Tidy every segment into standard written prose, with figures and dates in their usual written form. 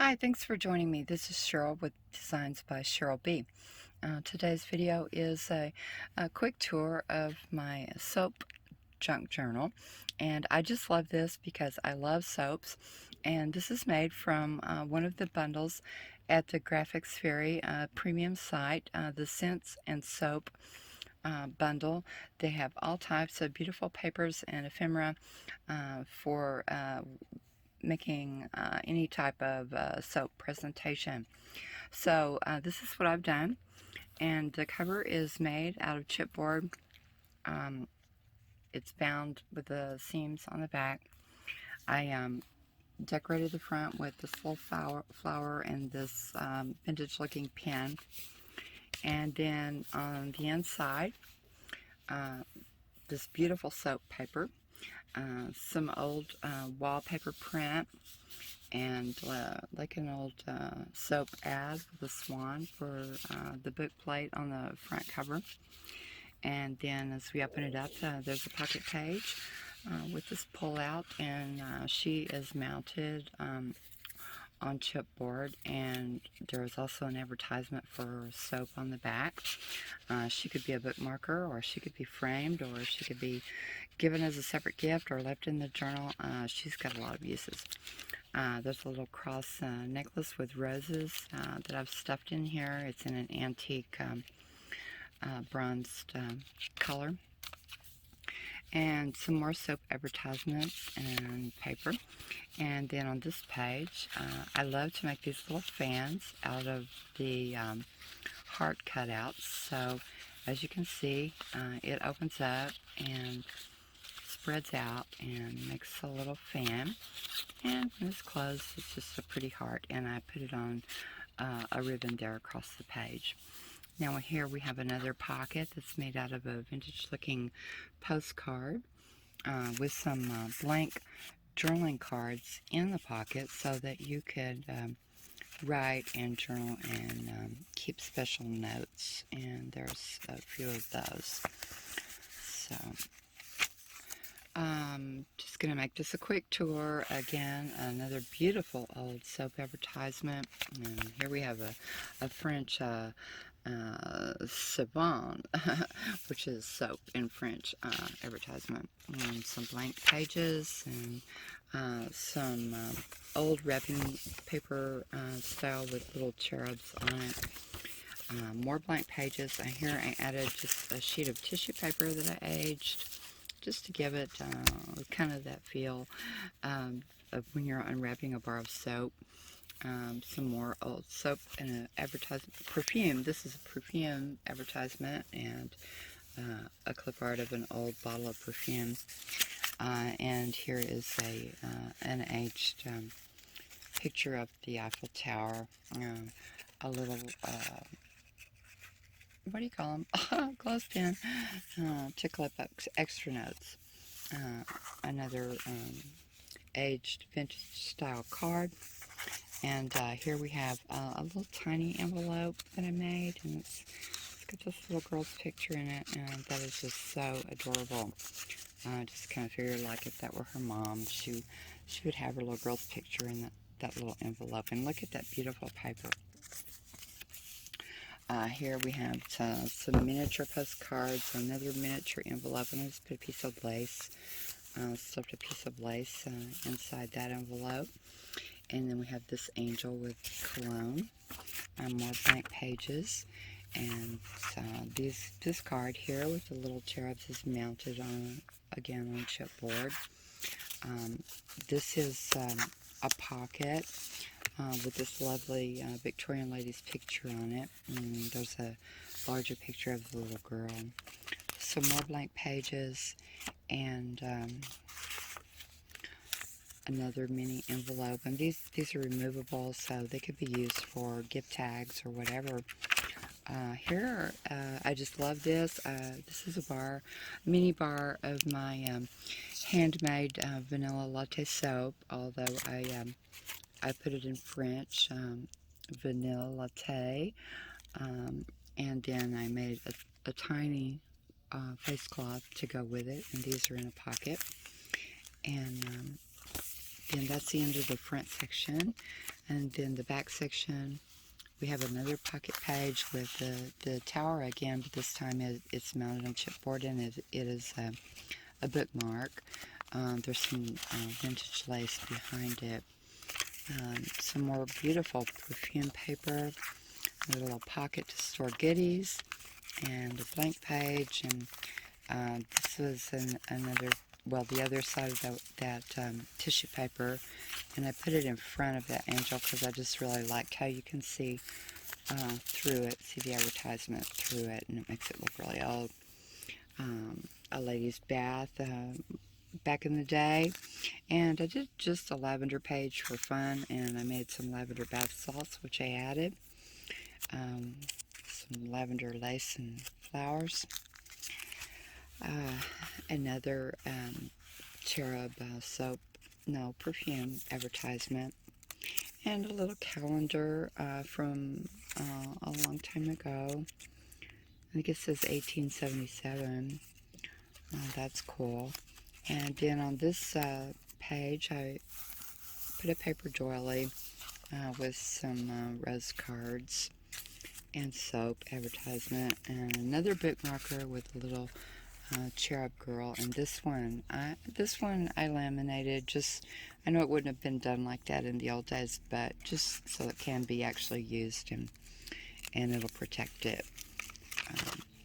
Hi, thanks for joining me. This is Cheryl with Designs by Cheryl B. Today's video is a quick tour of my soap junk journal, and I just love this because I love soaps, and this is made from one of the bundles at the Graphics Fairy premium site, the Scents and Soap bundle. They have all types of beautiful papers and ephemera for making any type of soap presentation. So this is what I've done, and the cover is made out of chipboard. It's bound with the seams on the back. I decorated the front with this little flower and this vintage looking pen, and then on the inside this beautiful soap paper, some old wallpaper print, and like an old soap ad with a swan for the book plate on the front cover. And then as we open it up, there's a pocket page with this pull out, and she is mounted on chipboard, and there's also an advertisement for soap on the back. She could be a bookmarker, or she could be framed, or she could be given as a separate gift or left in the journal. She's got a lot of uses. There's a little cross necklace with roses that I've stuffed in here. It's in an antique bronzed color. And some more soap advertisements and paper. And then on this page, I love to make these little fans out of the heart cutouts. So as you can see, it opens up and spreads out and makes a little fan, and when it's closed it's just a pretty heart, and I put it on a ribbon there across the page. Now here we have another pocket that's made out of a vintage looking postcard with some blank journaling cards in the pocket so that you could write and journal and keep special notes, and there's a few of those. So just going to make just a quick tour. Again, another beautiful old soap advertisement. And here we have a French savon, which is soap in French, advertisement. And some blank pages and some old wrapping paper style with little cherubs on it. More blank pages. And here I added just a sheet of tissue paper that I aged, just to give it kind of that feel of when you're unwrapping a bar of soap. Some more old soap and an advertisement. Perfume. This is a perfume advertisement, and a clip art of an old bottle of perfume. And here is an aged picture of the Eiffel Tower. A little what do you call them? Clothespin to clip up extra notes. Another aged vintage style card. And here we have a little tiny envelope that I made, and it's got this little girl's picture in it, and that is just so adorable. I just kind of figured, like, if that were her mom, she would have her little girl's picture in that little envelope. And look at that beautiful paper. Here we have some miniature postcards, another miniature envelope, and I just put a piece of lace, stuffed a piece of lace inside that envelope. And then we have this angel with cologne, more blank pages, and this card here with the little cherubs is mounted on, again, on chipboard. This is a pocket with this lovely Victorian lady's picture on it, and there's a larger picture of the little girl. Some more blank pages, and another mini envelope, and these are removable, so they could be used for gift tags or whatever. Here, I just love this. This is a mini bar of my handmade vanilla latte soap, although I put it in French, vanilla latte, and then I made a tiny face cloth to go with it, and these are in a pocket. And that's the end of the front section. And then the back section, we have another pocket page with the tower again, but this time it's mounted on chipboard, and it is a bookmark. There's some vintage lace behind it. Some more beautiful perfume paper, a little pocket to store goodies, and a blank page. And this was another, well, the other side of that tissue paper, and I put it in front of that angel because I just really liked how you can see through it, see the advertisement through it, and it makes it look really old. A lady's bath back in the day, and I did just a lavender page for fun, and I made some lavender bath salts, which I added, some lavender lace and flowers, another cherub soap, no, perfume advertisement, and a little calendar from a long time ago. I think it says 1877. That's cool. And then on this page, I put a paper doily with some rose cards and soap advertisement, and another bookmarker with a little cherub girl. And this one I laminated. Just, I know it wouldn't have been done like that in the old days, but just so it can be actually used, and it'll protect it.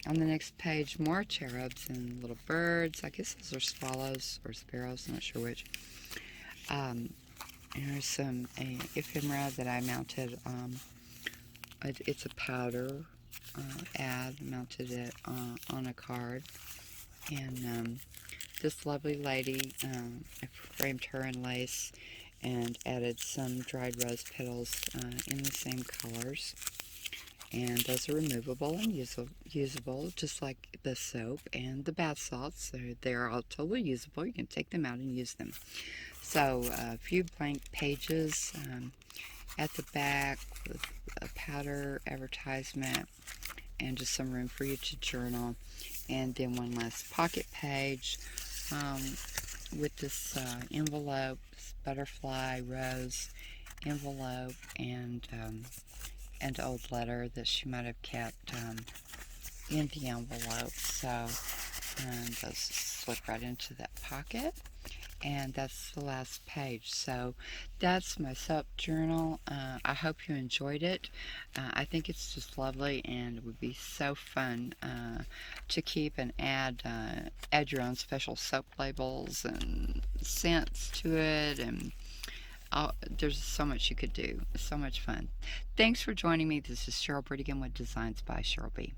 On the next page, more cherubs and little birds. I guess those are swallows or sparrows, I'm not sure which. And there's some ephemera that I mounted. It's a powder ad, mounted it on a card. And this lovely lady, I framed her in lace and added some dried rose petals in the same colors. And those are removable and usable, just like the soap and the bath salts. So they're all totally usable. You can take them out and use them. So a few blank pages at the back with a powder advertisement and just some room for you to journal. And then one last pocket page with this envelope, butterfly, rose envelope, and old letter that she might have kept in the envelope. So those slip right into that pocket, and that's the last page. So that's my soap journal. I hope you enjoyed it. I think it's just lovely, and it would be so fun to keep and add your own special soap labels and scents to it, and there's so much you could do. It's so much fun. Thanks for joining me. This is Cheryl Brigham with Designs by Cheryl B.